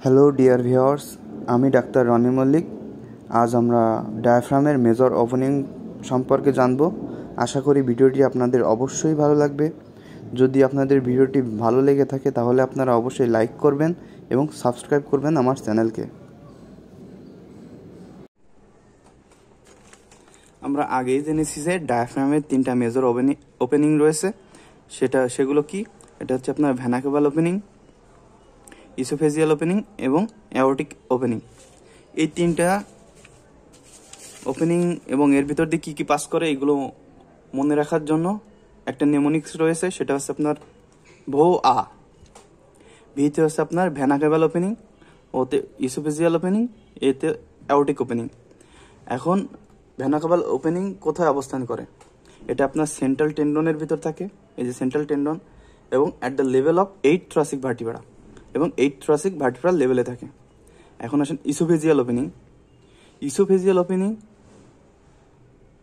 Hello dear viewers, আমি doctor Roni Mallick. আজ আমরা ডায়াফ্রামের মেজর ওপেনিং সম্পর্কে জানব। আশা করি ভিডিওটি আপনাদের অবশ্যই ভালো লাগবে। যদি আপনাদের ভিডিওটি ভালো লেগে থাকে তাহলে আপনারা অবশ্যই লাইক করবেন এবং সাবস্ক্রাইব করবেন আমার চ্যানেলকে। আমরা আগেই জেনেছি যে ডায়াফ্রামের 3টা মেজর ওপেনিং রয়েছে। সেগুলো কি? এটা হচ্ছে আপনার ভেনা কেভাল ওপেনিং, ইসোফেজিয়াল ওপেনিং এবং অ্যাওর্টিক ওপেনিং। এই 3টা ওপেনিং এবং এর ভিতর দিয়ে কী পাস করে এগুলো মনে রাখার জন্য একটা নেমোনিক্স রয়েছে। সেটা হচ্ছে আপনার ভো আ। ভিতে হচ্ছে আপনার ভেনা কেভাল ওপেনিং, ওতে ইসোফেজিয়াল ওপেনিং, এতে অ্যাওর্টিক ওপেনিং। এখন ভেনা কেভাল ওপেনিং কোথায় অবস্থান করে? এটা আপনার সেন্ট্রাল টেন্ডনের ভিতর থাকে, এই যে সেন্ট্রাল টেন্ডন, এবং at the level of 8 thoracic vertebra এবং 8 থ্রাসিক ভার্টিব্রাল লেভেলে থাকে। এখন আসেন ইসোফেজিয়াল ওপেনিং। ইসোফেজিয়াল ওপেনিং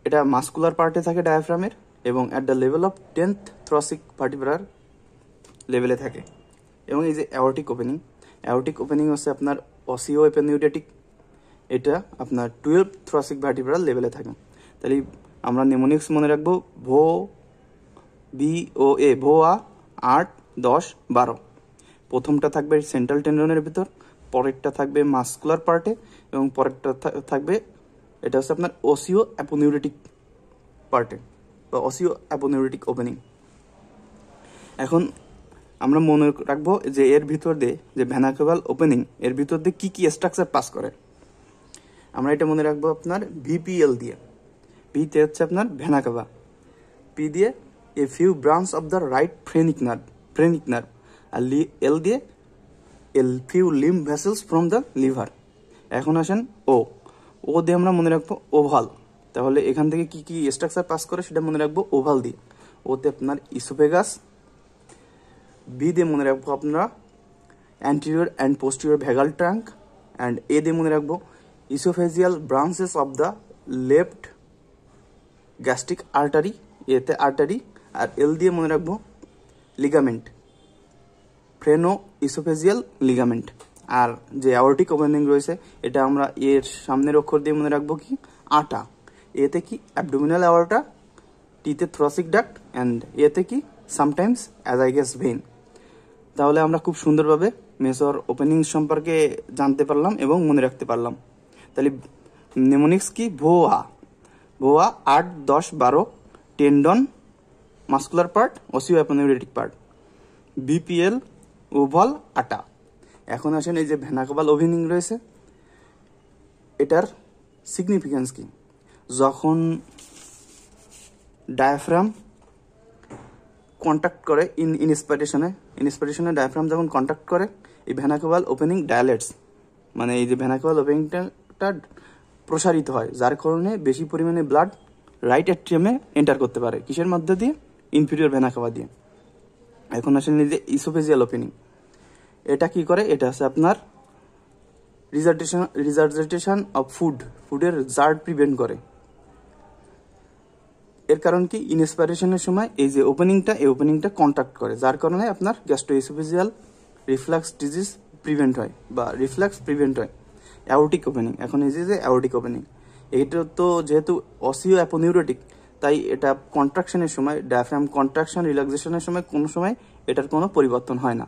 এটা মাস্কুলার পার্টে থাকে ডায়াফ্রামের এবং at the level of 10th thoracic ভার্টিব্রার লেভেলে থাকে। এবং এই যে অ্যাওর্টিক ওপেনিং, অ্যাওর্টিক ওপেনিং হচ্ছে আপনার অসিও এপেনিউডেটিক, এটা আপনার 12th থ্রাসিক ভার্টিব্রাল লেভেলে থাকে। তাহলে আমরা নেমোনিক্স মনে রাখবো ভো বি ও এ, ভো আ 8, 10, 12। প্রথমটা থাকবে সেন্ট্রাল টেন্ডনের ভিতর, পরেরটা থাকবে মাস্কুলার পার্টে এবং পরেরটা থাকবে এটা হচ্ছে আপনার অসিও অ্যাপোনিউরেটিক পার্টে বা অসিও অ্যাপোনিউরেটিক ওপেনিং। এখন আমরা মনে রাখবো যে এর ভিতর দিয়ে যে ভেনা কেভাল ওপেনিং, এর ভিতর দিয়ে কী কী স্ট্রাকচার পাস করে। আমরা এটা মনে রাখবো আপনার ভিপিএল দিয়ে। ভিতে হচ্ছে আপনার ভেনা কেভা, পি দিয়ে a few branch of the right phrenic nerve, আর এল দিয়ে L few lymph vessels from the liver. এখন আসেন ও দিয়ে আমরা মনে রাখবো ওভাল। তাহলে এখান থেকে কি কি স্ট্রাকচার পাস করে সেটা মনে রাখবো ওভাল দিয়ে। ওতে আপনার ইসোফেগাস। বি দিয়ে মনে রাখবো আপনারা anterior and posterior vagal trunk. And A দিয়ে মনে রাখবো oesophageal branches of the left gastric artery, এতে আর্টারি। আর এল দিয়ে মনে রাখবো লিগামেন্ট, ফ্রেনো ইসোফেজিয়াল লিগামেন্ট। আর যে অ্যাওর্টিক ওপেনিং রয়েছে এটা আমরা এর সামনের অক্ষর দিয়ে মনে রাখবো কি আটা। এতে কি অ্যাবডোমিনাল অ্যাওর্টা, টিতে থ্রাসিক ডাক্ট, অ্যান্ড এতে কি সামটাইমস অ্যাজাইগাস ভেইন। তাহলে আমরা খুব সুন্দরভাবে মেজর ওপেনিং সম্পর্কে জানতে পারলাম এবং মনে রাখতে পারলাম। তাহলে নেমোনিক্স কি? ভো আ 8, 10, 12, টেন্ডন মাস্কুলার পার্ট, অসিও অ্যাপোনিউরেটিক পার্ট, বিপিএল ওভাল আটা। এখন আসেন এই যে ভেনা কেভাল ওপেনিং রয়েছে, এটার সিগনিফিকেন্স কি? যখন ডায়াফ্রাম কন্ট্যাক্ট করে ইনস্পিরেশনে ডায়াফ্রাম যখন কন্ট্যাক্ট করে এই ভেনা কেভাল ওপেনিং ডায়ালেটস, মানে এই যে ভেনা কেভাল ওপেনিংটা প্রসারিত হয়, যার কারণে বেশি পরিমাণে ব্লাড রাইট অ্যাট্রিয়ামে এন্টার করতে পারে। কিসের মধ্যে দিয়ে? ইনফিরিয়র ভেনা কেভা দিয়ে। এখন আসেন এই যে ইসোফেজিয়াল ওপেনিং, এটা কি করে? এটা হচ্ছে আপনার রিজার্জেটেশন অফ ফুডের জার্ড প্রিভেন্ট করে। এর কারণ কি? ইনস্পিরেশনের সময় এই যে ওপেনিংটা কন্ট্যাক্ট করে, যার কারণে আপনার গ্যাস্ট্রোইসোফেজিয়াল রিফ্লাক্স ডিজিজ প্রিভেন্ট হয় বা রিফ্লাক্স প্রিভেন্ট হয়। অ্যাওর্টিক ওপেনিং, এখন এই যে অ্যাওর্টিক ওপেনিং, এইটা তো যেহেতু অসিও অ্যাপোনিউরেটিক, তাই এটা কন্ট্রাকশনের সময়, ডায়াফ্রাম কন্ট্রাকশন রিল্যাক্সেশনের সময় কোনো সময় এটার কোনো পরিবর্তন হয় না।